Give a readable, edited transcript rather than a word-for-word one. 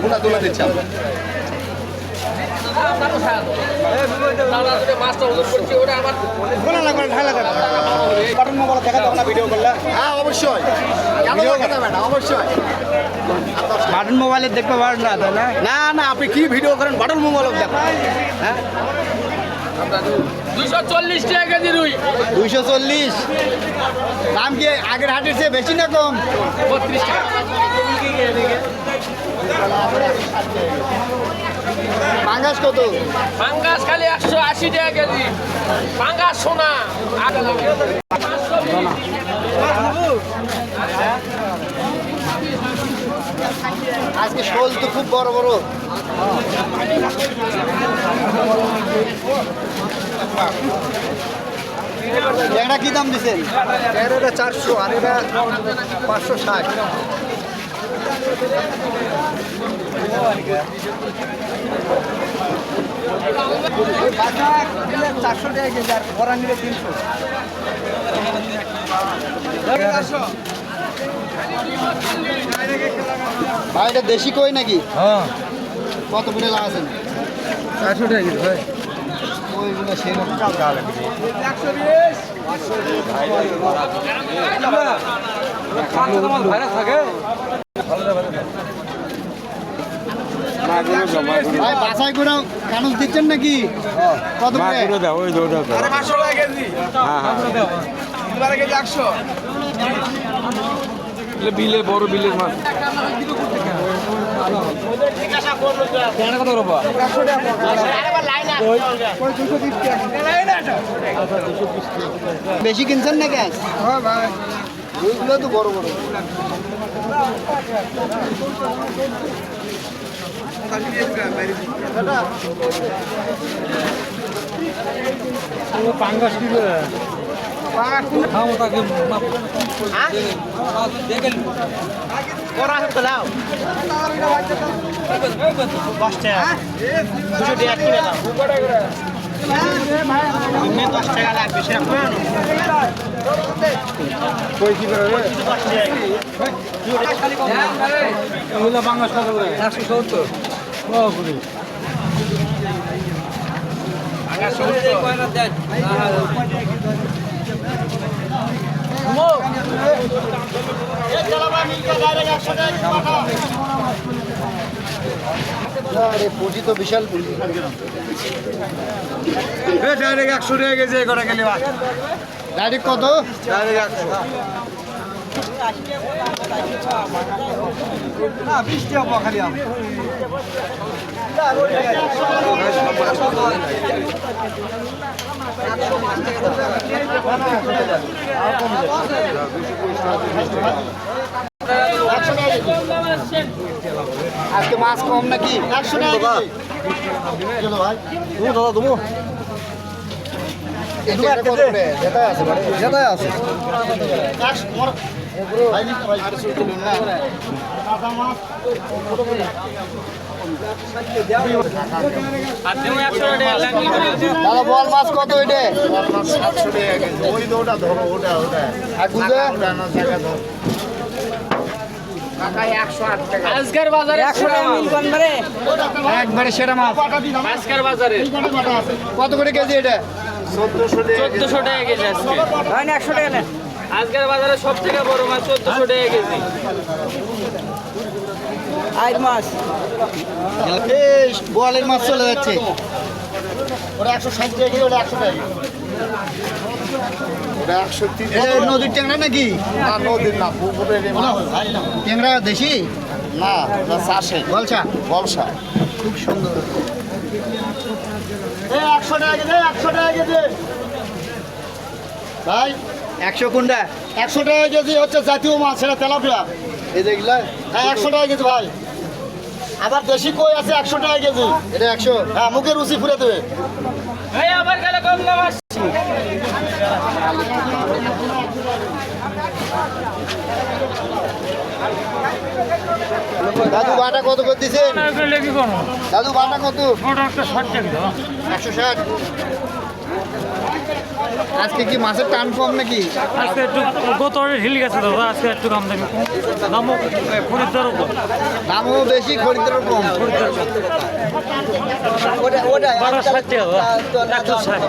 ওটা তুলে দিচ্ছি আমরা। হ্যাঁ অবশ্যই, অবশ্যই বাটন মোবাইলে দেখতে পারেন না তাই না? না না, আপনি কি ভিডিও করেন বাটন মোবাইল দেখো। হ্যাঁ 240 টাকা কেজি রুই। 240 দাম কি আগের হাটের চেয়ে বেশি না কম? 32 টাকা। পাঙ্গাস কত? পাঙ্গাস খালি 180 টাকা কেজি। পাঙ্গাস সোনা। আজকে শোল তো খুব বড় বড়। এটা কি দাম দিচ্ছেন? এটা 400 আর এটা 560। বাটা নিলে 400 টাকা কেজি আর বড়া নিলে 300। ভাই এটা দেশি কই নাকি? হ্যাঁ কত করে লাগাছেন? 400 টাকা কেজি ভাই। ওইগুলো সেরকম ভাই বাছাই করে কানুস দিচ্ছেন নাকি? কত করে? বিলে বড় বিলের মাছ। বেশি কিনছেন না গ্যাস? ওইগুলো তো বড় বড়। পাঙ্গাস কি করে? খাও তাকে দেখেন করা হতো নাও 10 টাকা 200 টাকা কিনে দাও। তুমি 10 টাকা লাগবে সেরকম কই কি করে রে? 10 টাকা এগুলো পাঙ্গাস কত করে? 170। ও করে পাঙ্গাস 70 কয়না দেন। আরে পুঁজি তো বিশাল পুঁজি। ডাইরেক্ট 100 টাকা কেজি করে গেলি ভাই। ডাইরেক্ট কত? ডাইরেক্ট 100। না 20 টাকা পাওয়া খালি আম। আজকে মাছ কম নাকি? 100 টাকা কেজি ভাই। তুমি দাদা তুমি যেটাই আছে যেটাই আছে। দাদা বল মাছ কত এটা? 700 টাকা কেজি। ওই তো ওটা ধরো, ওটা ওটা। আর গুজে? ওটা না জায়গা ধরো। আজকের বাজারে 100 টাকা মিলবেন রে। একবারে সেরা মাছ। আজকের বাজারে কত করে কেজি এটা? 1400 টাকা। 1400 টাকা কেজি আজকে। হয় না 100 টাকা না। আজকের বাজারে সবথেকে বড় মাছ 1400 টাকা কেজি। আইর মাছ। এই বোয়ালের মাছ চলে যাচ্ছে। ওটা 160 টাকা কেজি, ওটা 100 টাকা কেজি। ওটা 130 এটা নদীর ট্যাংরা নাকি? না নদীর না, পুকুরের মাছ। ট্যাংরা দেশি? না ওটা চাষে বলছা ব্যবসা। খুব সুন্দর। 100 টাকা কেজি, 100 টাকা কেজি ভাই 100 কোনটা? 100 টাকা কেজি হচ্ছে জাতীয় মাছ, সেটা তেলাপিয়া। এই দেখলা? হ্যাঁ 100 টাকা কেজি ভাই। আবার দেশি কই আছে 100 টাকা কেজি। এটা 100। হ্যাঁ মুখে রুচি ফুরে দেবে। এই আবার গেলে কম দাম আসছে। দাদু বাটা কত করে দিছেন? কি করব? দাদু বাটা কত? ওটা একটা 60 টাকা দাও। 160। আজকে কি মাছের টান কম নাকি? আজকে একটু গত হিলি গেছে দাদা, আজকে একটু দামদামি কম, দামও খরিদ্দারও কম। দামও বেশি, খরিদ্দারও কম। 1260 টাকা দাদা, 160।